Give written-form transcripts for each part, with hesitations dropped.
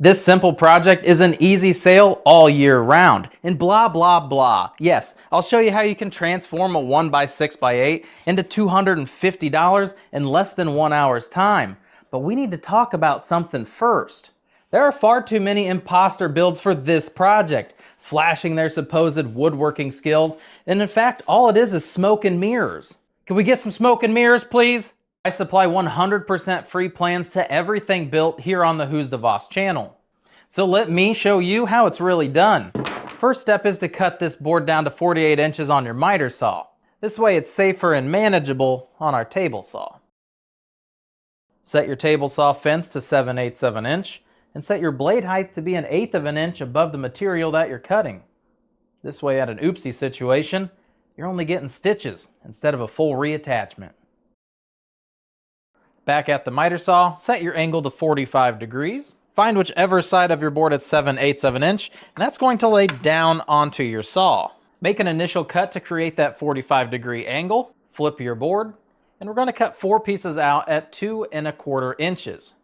This simple project is an easy sale all year round, and blah, blah, blah. Yes, I'll show you how you can transform a 1x6x8 into $250 in less than 1 hour's time. But we need to talk about something first. There are far too many imposter builds for this project, flashing their supposed woodworking skills, and in fact, all it is smoke and mirrors. Can we get some smoke and mirrors, please? I supply 100% free plans to everything built here on the Who's the Boss channel. So let me show you how it's really done. First step is to cut this board down to 48 inches on your miter saw. This way it's safer and manageable on our table saw. Set your table saw fence to 7/8 of an inch and set your blade height to be 1/8 of an inch above the material that you're cutting. This way at an oopsie situation, you're only getting stitches instead of a full reattachment. Back at the miter saw, set your angle to 45 degrees. Find whichever side of your board at 7/8 of an inch, and that's going to lay down onto your saw. Make an initial cut to create that 45-degree angle. Flip your board, and we're going to cut 4 pieces out at 2 1/4 inches.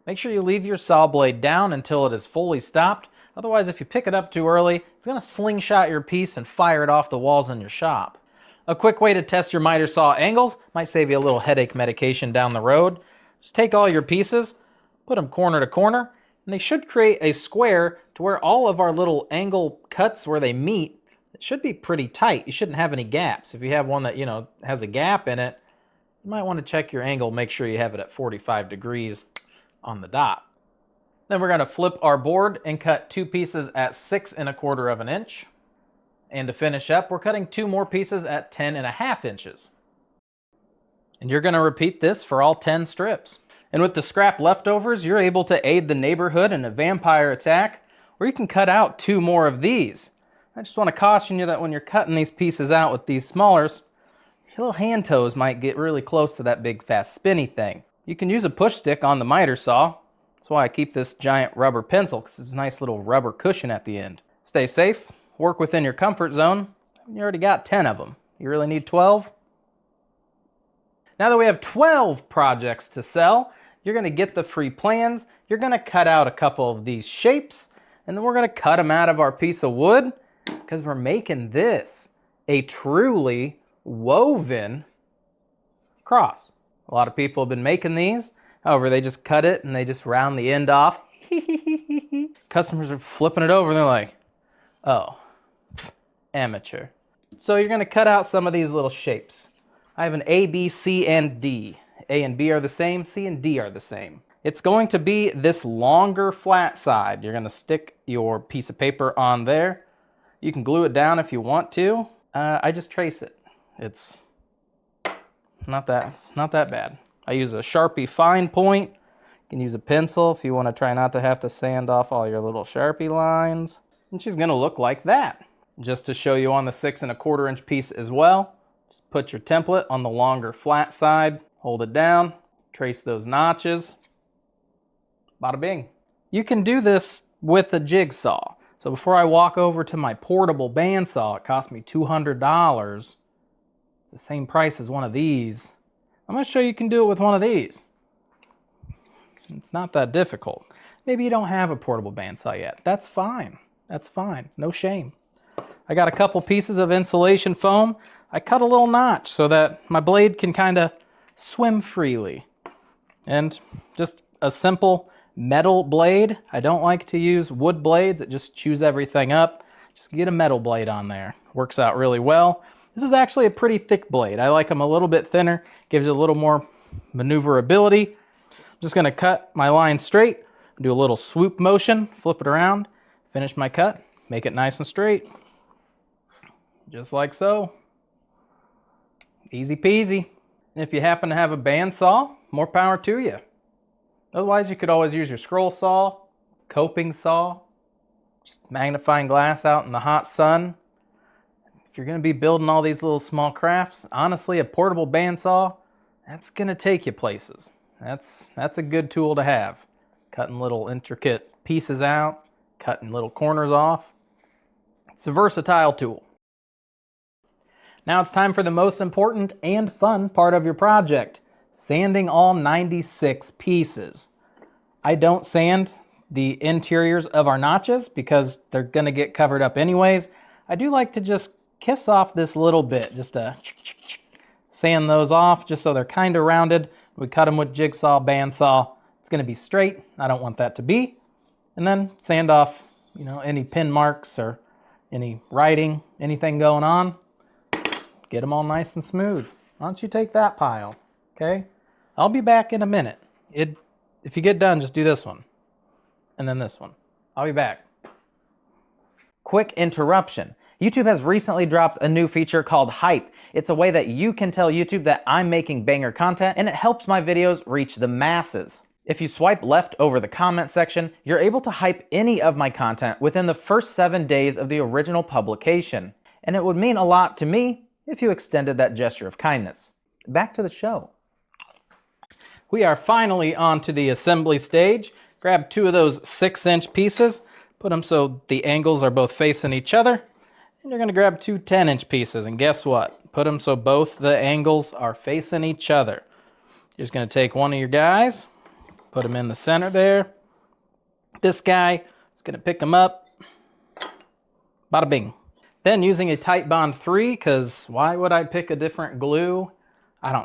Make sure you leave your saw blade down until it is fully stopped. Otherwise, if you pick it up too early, it's going to slingshot your piece and fire it off the walls in your shop. A quick way to test your miter saw angles might save you a little headache medication down the road. Just take all your pieces, put them corner to corner, and they should create a square to where all of our little angle cuts where they meet, it should be pretty tight. You shouldn't have any gaps. If you have one that, has a gap in it, you might want to check your angle, make sure you have it at 45 degrees on the dot. Then we're going to flip our board and cut 2 pieces at 6 1/4 of an inch. And to finish up, we're cutting 2 more pieces at 10 1/2 inches. And you're going to repeat this for all 10 strips. And with the scrap leftovers, you're able to aid the neighborhood in a vampire attack, or you can cut out 2 more of these. I just want to caution you that when you're cutting these pieces out with these smallers, your little hand toes might get really close to that big fast spinny thing. You can use a push stick on the miter saw. That's why I keep this giant rubber pencil, because it's a nice little rubber cushion at the end. Stay safe. Work within your comfort zone. You already got 10 of them. You really need 12? Now that we have 12 projects to sell, you're going to get the free plans. You're going to cut out a couple of these shapes, and then we're going to cut them out of our piece of wood because we're making this a truly woven cross. A lot of people have been making these. However, they just cut it and they just round the end off. Customers are flipping it over and they're like, oh. Amateur. So you're going to cut out some of these little shapes. I have an A, B, C, and D. A and B are the same, C and D are the same. It's going to be this longer flat side. You're going to stick your piece of paper on there. You can glue it down if you want to. I just trace it. It's not that bad. I use a Sharpie fine point. You can use a pencil if you want to try not to have to sand off all your little Sharpie lines. And she's going to look like that. Just to show you on the 6 1/4 inch piece as well, just put your template on the longer flat side, hold it down, trace those notches, bada bing. You can do this with a jigsaw. So before I walk over to my portable bandsaw, it cost me $200. It's the same price as one of these. I'm going to show you can do it with one of these. It's not that difficult. Maybe you don't have a portable bandsaw yet. That's fine. That's fine. It's no shame. I got a couple pieces of insulation foam. I cut a little notch so that my blade can kind of swim freely. And just a simple metal blade. I don't like to use wood blades. It just chews everything up. Just get a metal blade on there. Works out really well. This is actually a pretty thick blade. I like them a little bit thinner. Gives you a little more maneuverability. I'm just going to cut my line straight. Do a little swoop motion. Flip it around. Finish my cut. Make it nice and straight. Just like so. Easy peasy. And if you happen to have a bandsaw, more power to you. Otherwise, you could always use your scroll saw, coping saw, just magnifying glass out in the hot sun. If you're going to be building all these little small crafts, honestly, a portable bandsaw, that's going to take you places. That's a good tool to have. Cutting little intricate pieces out, cutting little corners off. It's a versatile tool. Now it's time for the most important and fun part of your project, sanding all 96 pieces. I don't sand the interiors of our notches because they're gonna get covered up anyways, I do like to just kiss off this little bit, just to sand those off just so they're kind of rounded. We cut them with Jigsaw, bandsaw. It's gonna be straight. I don't want that to be. And then sand off, you know, any pin marks or any writing, anything going on. Get them all nice and smooth. Why don't you take that pile, okay? I'll be back in a minute. If you get done, just do this one. And then this one. I'll be back. Quick interruption. YouTube has recently dropped a new feature called Hype. It's a way that you can tell YouTube that I'm making banger content, and it helps my videos reach the masses. If you swipe left over the comment section, you're able to hype any of my content within the first 7 days of the original publication. And it would mean a lot to me if you extended that gesture of kindness. Back to the show. We are finally onto the assembly stage. Grab 2 of those 6-inch pieces, put them so the angles are both facing each other, and you're gonna grab 2 10-inch pieces, and guess what? Put them so both the angles are facing each other. You're just gonna take one of your guys, put him in the center there. This guy is gonna pick him up. Bada bing. Then using a Titebond 3, because why would I pick a different glue?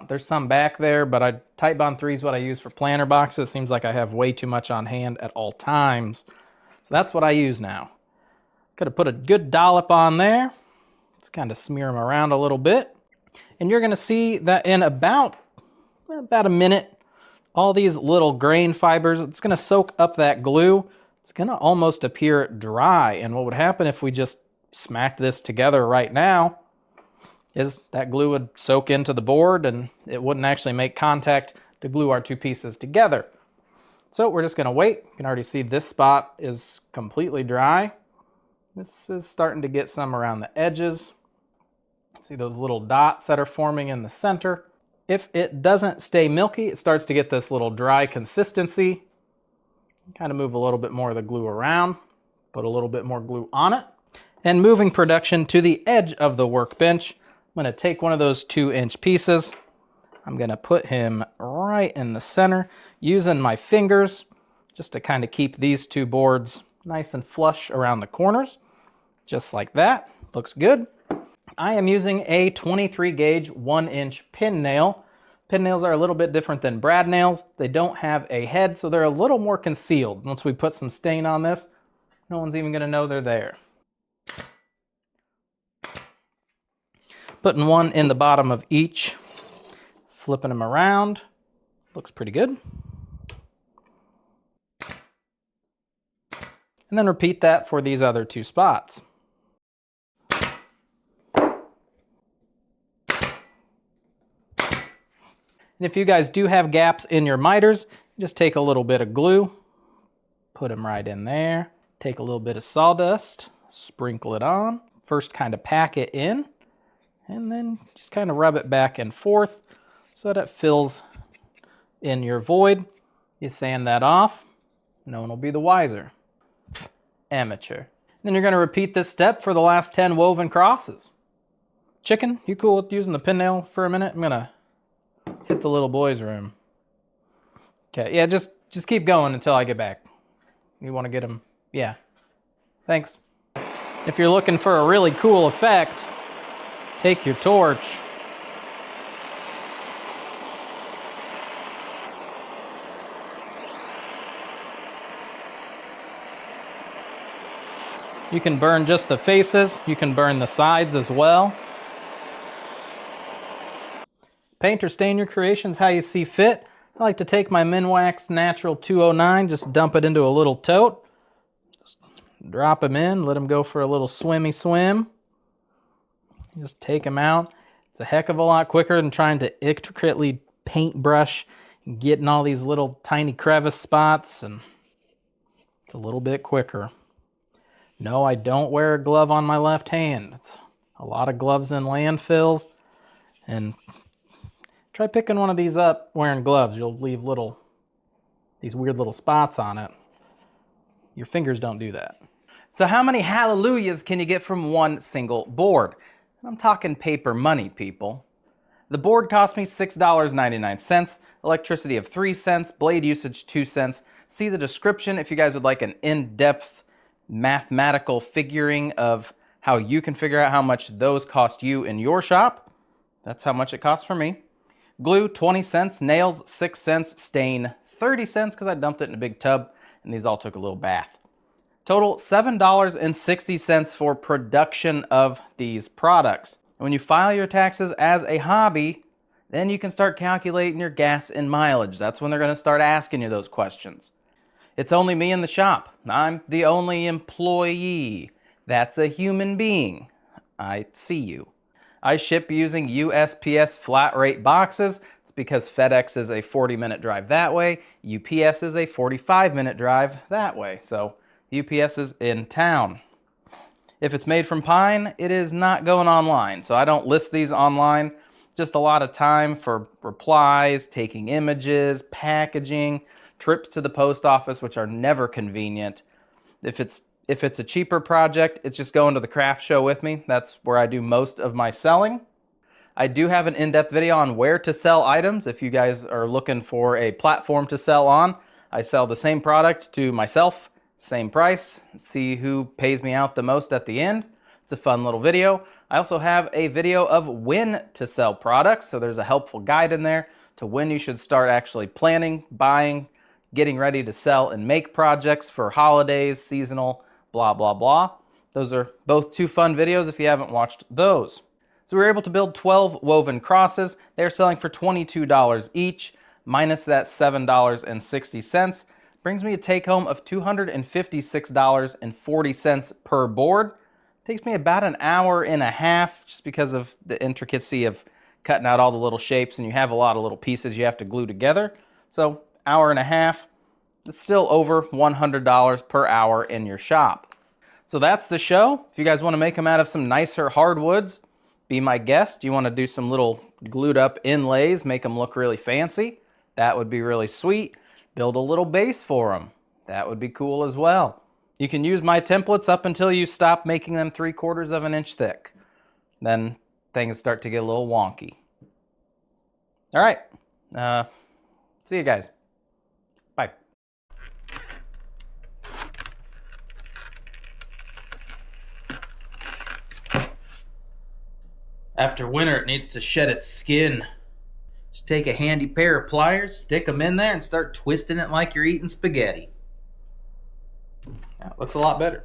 There's some back there, but Titebond 3 is what I use for planter boxes. Seems like I have way too much on hand at all times. So that's what I use now. Could have put a good dollop on there. Let's kind of smear them around a little bit. And you're gonna see that in about a minute, all these little grain fibers, it's gonna soak up that glue. It's gonna almost appear dry. And what would happen if we just smacked this together right now is that glue would soak into the board and it wouldn't actually make contact to glue our 2 pieces together. So we're just gonna wait. You can already see this spot is completely dry. This is starting to get some around the edges. See those little dots that are forming in the center. If it doesn't stay milky, it starts to get this little dry consistency. Kind of move a little bit more of the glue around, put a little bit more glue on it. And moving production to the edge of the workbench, I'm gonna take one of those 2-inch pieces. I'm gonna put him right in the center using my fingers just to kind of keep these 2 boards nice and flush around the corners. Just like that, looks good. I am using a 23 gauge 1-inch pin nail. Pin nails are a little bit different than brad nails. They don't have a head, so they're a little more concealed. Once we put some stain on this, no one's even gonna know they're there. Putting one in the bottom of each, flipping them around. Looks pretty good. And then repeat that for these other 2 spots. And if you guys do have gaps in your miters, just take a little bit of glue, put them right in there. Take a little bit of sawdust, sprinkle it on. First kind of pack it in, and then just kind of rub it back and forth so that it fills in your void. You sand that off, no one will be the wiser. Amateur. Then you're gonna repeat this step for the last 10 woven crosses. Chicken, you cool with using the pin nail for a minute? I'm gonna hit the little boy's room. Okay, yeah, just keep going until I get back. You wanna get him? Yeah, thanks. If you're looking for a really cool effect, take your torch. You can burn just the faces, you can burn the sides as well. Paint or stain your creations how you see fit. I like to take my Minwax Natural 209, just dump it into a little tote. Just drop them in, let them go for a little swimmy swim. Just take them out. It's a heck of a lot quicker than trying to intricately paintbrush and getting all these little tiny crevice spots, and it's a little bit quicker. No, I don't wear a glove on my left hand. It's a lot of gloves in landfills, and try picking one of these up wearing gloves. You'll leave these weird little spots on it. Your fingers don't do that. So how many hallelujahs can you get from one single board? I'm talking paper money, people. The board cost me $6.99, electricity of 3 cents, blade usage 2 cents, See the description if you guys would like an in-depth mathematical figuring of how you can figure out how much those cost you in your shop. That's how much it costs for me. Glue, 20 cents. Nails, 6 cents. Stain, 30 cents because I dumped it in a big tub and these all took a little bath. Total $7.60 for production of these products. And when you file your taxes as a hobby, then you can start calculating your gas and mileage. That's when they're going to start asking you those questions. It's only me in the shop. I'm the only employee. That's a human being. I see you. I ship using USPS flat rate boxes. It's because FedEx is a 40-minute drive that way. UPS is a 45-minute drive that way. So UPS is in town. If it's made from pine, it is not going online. So I don't list these online. Just a lot of time for replies, taking images, packaging, trips to the post office, which are never convenient. If it's a cheaper project, it's just going to the craft show with me. That's where I do most of my selling. I do have an in-depth video on where to sell items. If you guys are looking for a platform to sell on, I sell the same product to myself, same price, see who pays me out the most at the end. It's a fun little video. I also have a video of when to sell products, so there's a helpful guide in there to when you should start actually planning, buying, getting ready to sell and make projects for holidays, seasonal, blah, blah, blah. Those are both two fun videos if you haven't watched those. So we were able to build 12 woven crosses. They're selling for $22 each, minus that $7.60. Brings me a take home of $256.40 per board. Takes me about an hour and a half just because of the intricacy of cutting out all the little shapes, and you have a lot of little pieces you have to glue together. So hour and a half, it's still over $100 per hour in your shop. So that's the show. If you guys want to make them out of some nicer hardwoods, be my guest. You want to do some little glued up inlays, make them look really fancy, that would be really sweet. Build a little base for them. That would be cool as well. You can use my templates up until you stop making them 3/4 of an inch thick. Then things start to get a little wonky. All right. See you guys. Bye. After winter, it needs to shed its skin. Just take a handy pair of pliers, stick them in there, and start twisting it like you're eating spaghetti. That looks a lot better.